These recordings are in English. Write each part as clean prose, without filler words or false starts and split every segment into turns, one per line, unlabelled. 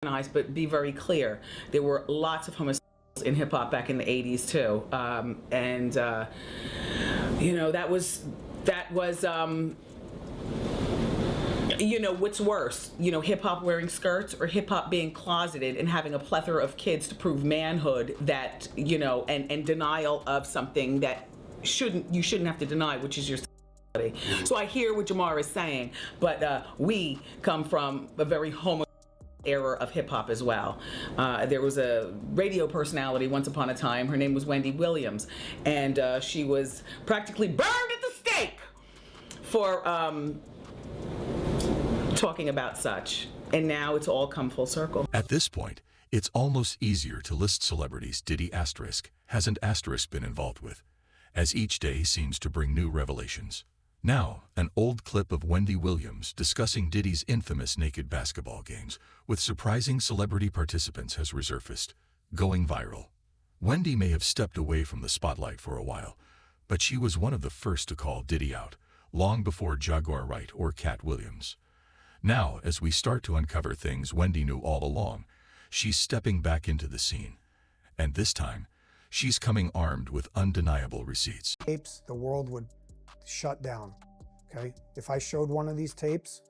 but be very clear, there were lots of homosexuals in hip hop back in the 80s too, and that was what's worse, hip hop wearing skirts or hip hop being closeted and having a plethora of kids to prove manhood, that and denial of something that you shouldn't have to deny, which is your sexuality. So I hear what Jamar is saying, but we come from a very era of hip-hop as well. There was a radio personality once upon a time. Her name was Wendy Williams, and she was practically burned at the stake for talking about such. And now it's all come full circle.
At this point, it's almost easier to list celebrities Diddy hasn't been involved with, as each day seems to bring new revelations. Now, an old clip of Wendy Williams discussing Diddy's infamous naked basketball games with surprising celebrity participants has resurfaced, going viral. Wendy may have stepped away from the spotlight for a while, but she was one of the first to call Diddy out, long before Jaguar Wright or Cat Williams. Now, as we start to uncover things Wendy knew all along, she's stepping back into the scene. And this time, she's coming armed with undeniable receipts.
Tapes, the world would shut down, okay? If I showed one of these tapes,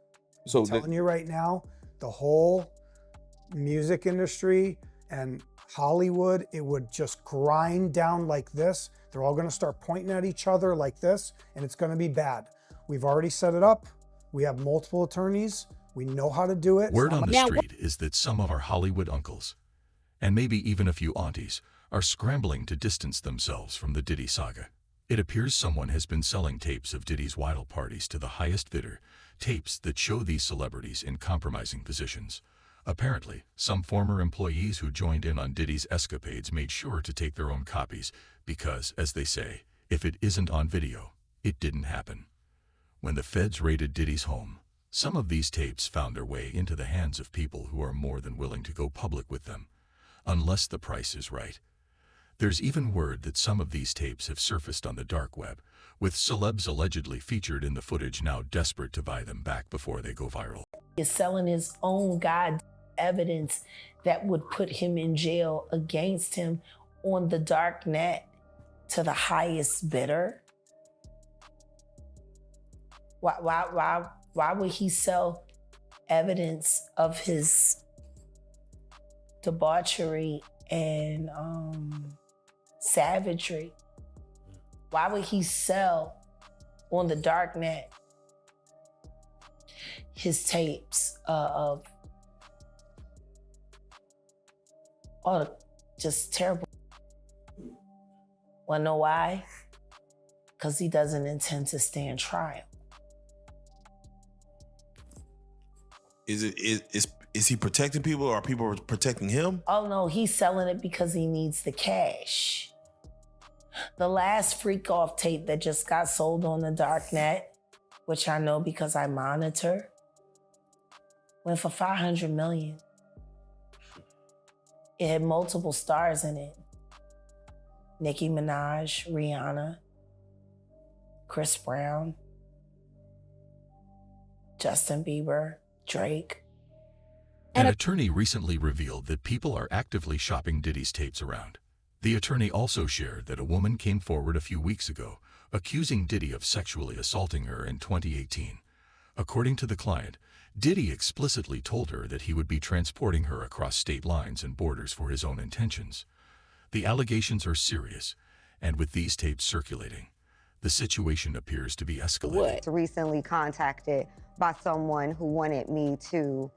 So
I'm telling you right now, the whole music industry and Hollywood, it would just grind down like this. They're all gonna start pointing at each other like this, and it's gonna be bad. We've already set it up. We have multiple attorneys. We know how to do it.
Word on the street is that some of our Hollywood uncles, and maybe even a few aunties, are scrambling to distance themselves from the Diddy saga. It appears someone has been selling tapes of Diddy's wild parties to the highest bidder, tapes that show these celebrities in compromising positions. Apparently, some former employees who joined in on Diddy's escapades made sure to take their own copies because, as they say, if it isn't on video, it didn't happen. When the feds raided Diddy's home, some of these tapes found their way into the hands of people who are more than willing to go public with them, unless the price is right. There's even word that some of these tapes have surfaced on the dark web, with celebs allegedly featured in the footage now desperate to buy them back before they go viral.
He's selling his own evidence that would put him in jail against him on the dark net to the highest bidder. Why would he sell evidence of his debauchery and savagery? Why would he sell on the dark net his tapes of all the just terrible? Wanna know why? Because he doesn't intend to stand trial.
Is he protecting people, or are people protecting him?
Oh no, he's selling it because he needs the cash. The last freak off tape that just got sold on the dark net, which I know because I monitor, went for $500 million. It had multiple stars in it. Nicki Minaj, Rihanna, Chris Brown, Justin Bieber, Drake.
An attorney recently revealed that people are actively shopping Diddy's tapes around. The attorney also shared that a woman came forward a few weeks ago, accusing Diddy of sexually assaulting her in 2018. According to the client, Diddy explicitly told her that he would be transporting her across state lines and borders for his own intentions. The allegations are serious, and with these tapes circulating, the situation appears to be escalating.
Recently contacted by someone who wanted me to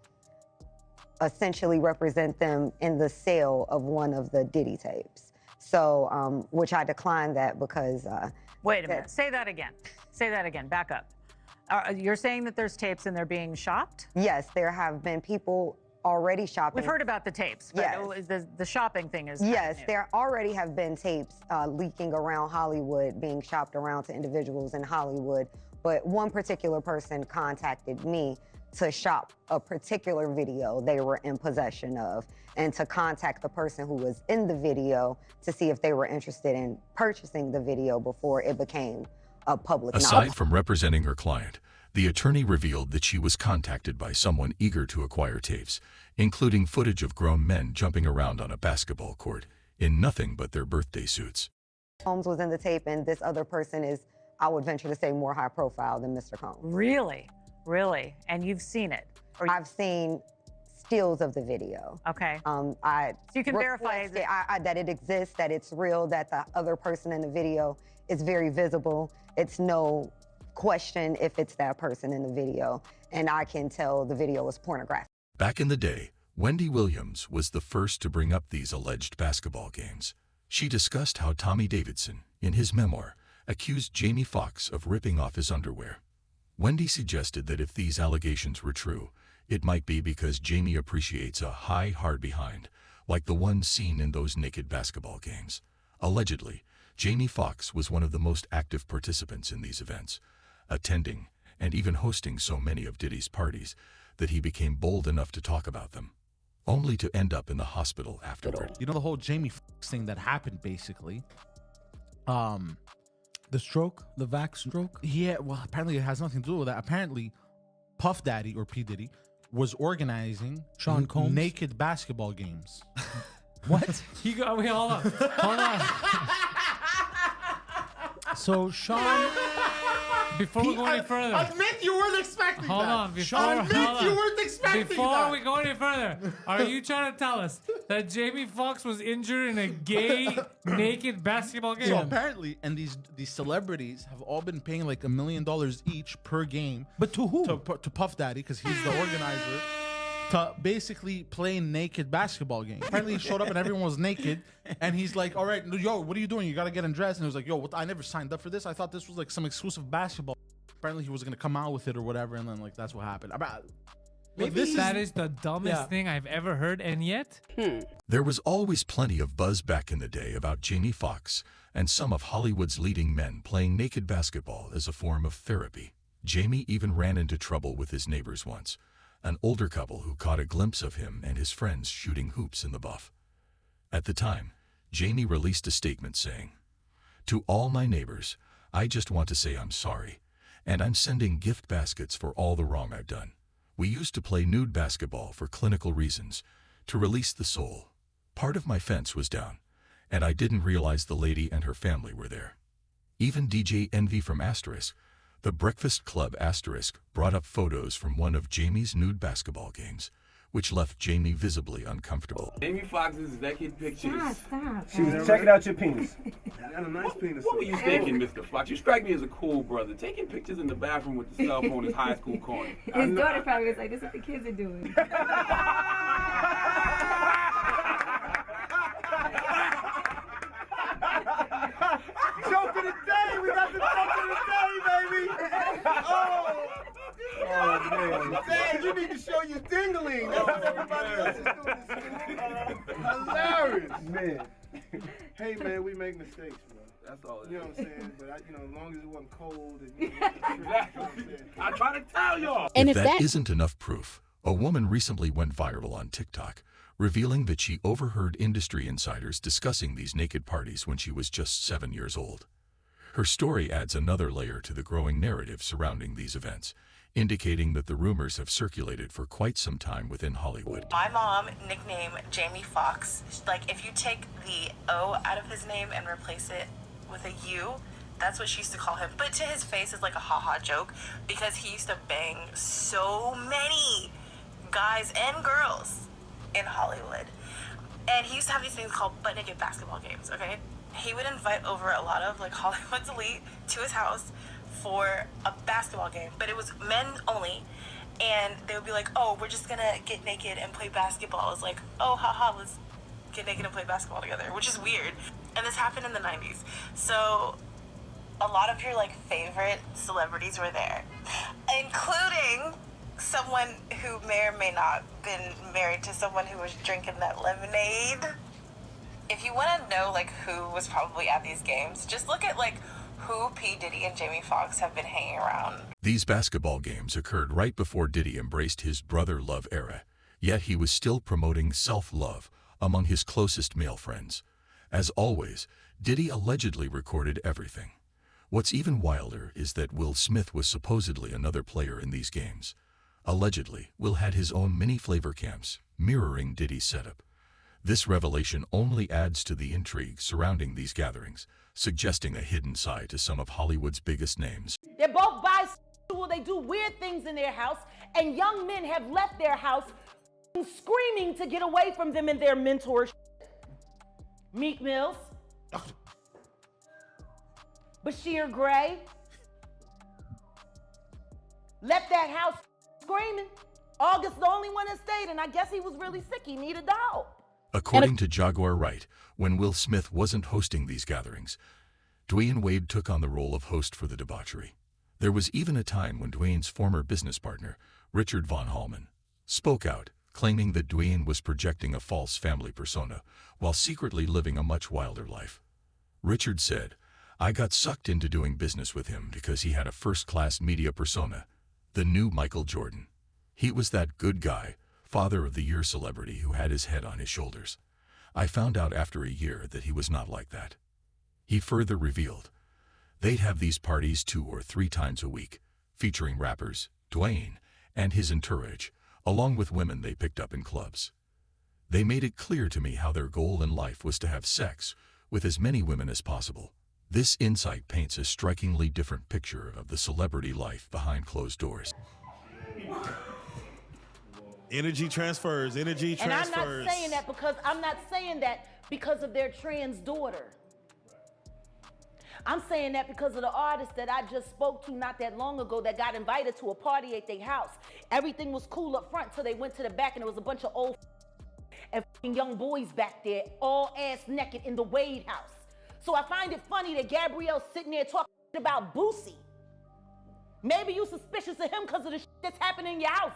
essentially represent them in the sale of one of the Diddy tapes. So, which I declined that because...
Wait a minute, say that again. Say that again, back up. You're saying that there's tapes and they're being shopped?
Yes, there have been people already shopping.
We've heard about the tapes, but
yes.
The shopping thing is...
Yes, there already have been tapes leaking around Hollywood, being shopped around to individuals in Hollywood, but one particular person contacted me to shop a particular video they were in possession of, and to contact the person who was in the video to see if they were interested in purchasing the video before it became a public knowledge.
Aside from representing her client, The attorney revealed that she was contacted by someone eager to acquire tapes, including footage of grown men jumping around on a basketball court in nothing but their birthday suits.
Combs was in the tape, and this other person is, I would venture to say, more high profile than Mr. Combs.
Really? Really? And you've seen it?
I've seen stills of the video.
Okay.
So
you can verify
that it exists, that it's real, that the other person in the video is very visible. It's no question if it's that person in the video, and I can tell the video is pornographic.
Back in the day, Wendy Williams was the first to bring up these alleged basketball games. She discussed how Tommy Davidson, in his memoir, accused Jamie Foxx of ripping off his underwear. Wendy suggested that if these allegations were true, it might be because Jamie appreciates a high hard behind, like the one seen in those naked basketball games. Allegedly, Jamie Foxx was one of the most active participants in these events, attending and even hosting so many of Diddy's parties that he became bold enough to talk about them, only to end up in the hospital afterward.
You know the whole Jamie Foxx thing that happened, basically?
The stroke, the vax stroke?
Yeah, well, apparently it has nothing to do with that. Apparently, Puff Daddy, or P. Diddy, was organizing
Sean Combs?
naked basketball games.
What?
Wait, hold on. Hold on.
So Sean,
Before we go any further.
Admit you weren't expecting
Hold
that.
on.
Admit you weren't expecting
Before
that.
we go any further, are you trying to tell us that Jamie Foxx was injured in a gay naked basketball game?
So apparently, and these celebrities have all been paying like $1 million each per game.
but to who?
To Puff Daddy, because he's the organizer, to basically play naked basketball games. Apparently, he showed up and everyone was naked, and he's like, "All right, yo, what are you doing? You gotta get undressed." And he was like, "Yo, what, I never signed up for this. I thought this was like some exclusive basketball." Apparently, he was gonna come out with it or whatever, and then like that's what happened.
Maybe that is the dumbest thing I've ever heard, and yet
There was always plenty of buzz back in the day about Jamie Foxx and some of Hollywood's leading men playing naked basketball as a form of therapy. Jamie even ran into trouble with his neighbors once, an older couple who caught a glimpse of him and his friends shooting hoops in the buff. At the time, Jamie released a statement saying, "To all my neighbors, I just want to say I'm sorry, and I'm sending gift baskets for all the wrong I've done. We used to play nude basketball for clinical reasons, to release the soul. Part of my fence was down, and I didn't realize the lady and her family were there." Even DJ Envy from Asterisk, the Breakfast Club Asterisk, brought up photos from one of Jamie's nude basketball games, which left Jamie visibly uncomfortable.
Jamie Foxx's naked pictures.
She was checking out your penis.
Got a nice penis. What were you thinking, Mr. Fox? You strike me as a cool brother. Taking pictures in the bathroom with the cell phone is high school corny.
His daughter probably was like, "This is what the kids are doing."
Joke of the day! We got the joke of the day, baby! Oh man. Dang, you need to show your dingling. That's what everybody else is doing. Hilarious. Man. Hey man, we make mistakes, bro.
That's all.
You know what I'm saying? But as long as it wasn't cold and exactly.
I try to tell y'all.
If that isn't enough proof, a woman recently went viral on TikTok, revealing that she overheard industry insiders discussing these naked parties when she was just 7 years old. Her story adds another layer to the growing narrative surrounding these events, indicating that the rumors have circulated for quite some time within Hollywood.
My mom nicknamed Jamie Foxx, like if you take the O out of his name and replace it with a U, that's what she used to call him. But to his face, it's like a ha-ha joke because he used to bang so many guys and girls in Hollywood. And he used to have these things called butt naked basketball games, okay? He would invite over a lot of like Hollywood's elite to his house for a basketball game, but it was men only. And they would be like, "Oh, we're just gonna get naked and play basketball." I was like, "Oh, haha, let's get naked and play basketball together," which is weird. And this happened in the 90s. So a lot of your like favorite celebrities were there, including someone who may or may not been married to someone who was drinking that lemonade. If you want to know like who was probably at these games, just look at like who P. Diddy and Jamie Foxx have been hanging around.
These basketball games occurred right before Diddy embraced his brother love era, yet he was still promoting self-love among his closest male friends. As always, Diddy allegedly recorded everything. What's even wilder is that Will Smith was supposedly another player in these games. Allegedly, Will had his own mini flavor camps, mirroring Diddy's setup. This revelation only adds to the intrigue surrounding these gatherings, suggesting a hidden side to some of Hollywood's biggest names.
They're both bisexual, they do weird things in their house, and young men have left their house screaming to get away from them and their mentors. Meek Mills, Bashir Gray, left that house screaming. August the only one that stayed, and I guess he was really sick. He needed the help.
According to Jaguar Wright, when Will Smith wasn't hosting these gatherings, Dwayne Wade took on the role of host for the debauchery. There was even a time when Dwayne's former business partner, Richard Von Hallman, spoke out, claiming that Dwayne was projecting a false family persona while secretly living a much wilder life. Richard said, "I got sucked into doing business with him because he had a first-class media persona, the new Michael Jordan. He was that good guy, father of the year celebrity who had his head on his shoulders. I found out after a year that he was not like that." He further revealed, they'd have these parties 2 or 3 times a week, featuring rappers, Dwayne, and his entourage, along with women they picked up in clubs. They made it clear to me how their goal in life was to have sex with as many women as possible. This insight paints a strikingly different picture of the celebrity life behind closed doors.
Energy transfers, energy transfers.
And I'm not saying that because of their trans daughter. I'm saying that because of the artist that I just spoke to not that long ago that got invited to a party at their house. Everything was cool up front till they went to the back and there was a bunch of old and young boys back there, all ass naked in the Wade house. So I find it funny that Gabrielle's sitting there talking about Boosie. Maybe you suspicious of him because of the shit that's happening in your house.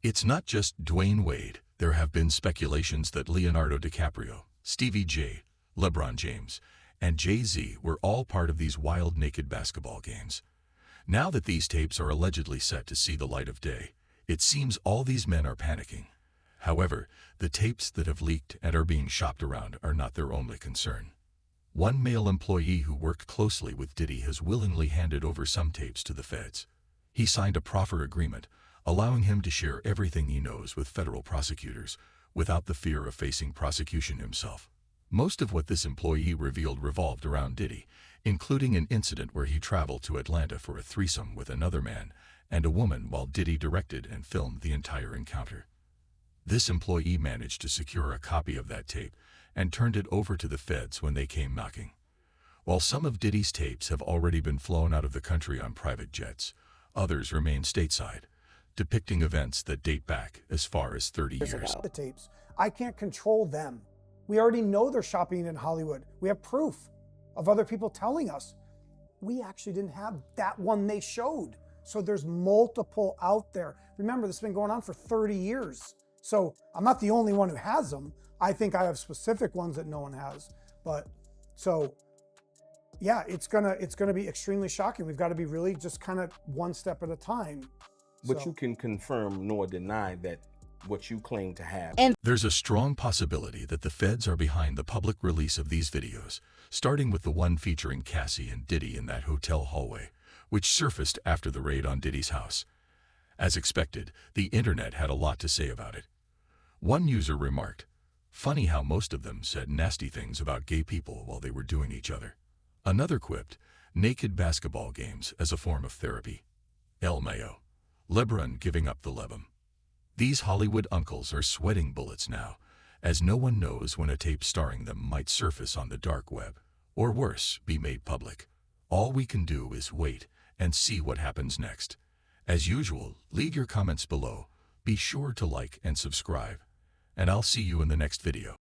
It's not just Dwayne Wade. There have been speculations that Leonardo DiCaprio, Stevie J, LeBron James, and Jay-Z were all part of these wild naked basketball games. Now that these tapes are allegedly set to see the light of day, it seems all these men are panicking. However, the tapes that have leaked and are being shopped around are not their only concern. One male employee who worked closely with Diddy has willingly handed over some tapes to the feds. He signed a proffer agreement, allowing him to share everything he knows with federal prosecutors without the fear of facing prosecution himself. Most of what this employee revealed revolved around Diddy, including an incident where he traveled to Atlanta for a threesome with another man and a woman while Diddy directed and filmed the entire encounter. This employee managed to secure a copy of that tape and turned it over to the feds when they came knocking. While some of Diddy's tapes have already been flown out of the country on private jets, others remain stateside, depicting events that date back as far as 30 years.
The tapes, I can't control them. We already know they're shopping in Hollywood. We have proof of other people telling us. We actually didn't have that one they showed. So there's multiple out there. Remember, this has been going on for 30 years. So I'm not the only one who has them. I think I have specific ones that no one has. But so yeah, it's gonna be extremely shocking. We've got to be really just kind of one step at a time.
But you can confirm nor deny that what you claim to have.
There's a strong possibility that the feds are behind the public release of these videos, starting with the one featuring Cassie and Diddy in that hotel hallway, which surfaced after the raid on Diddy's house. As expected, the internet had a lot to say about it. One user remarked, "Funny how most of them said nasty things about gay people while they were doing each other." Another quipped, "Naked basketball games as a form of therapy. El Mayo. LeBron giving up the lebum." These Hollywood uncles are sweating bullets now, as no one knows when a tape starring them might surface on the dark web, or worse, be made public. All we can do is wait and see what happens next. As usual, leave your comments below, be sure to like and subscribe, and I'll see you in the next video.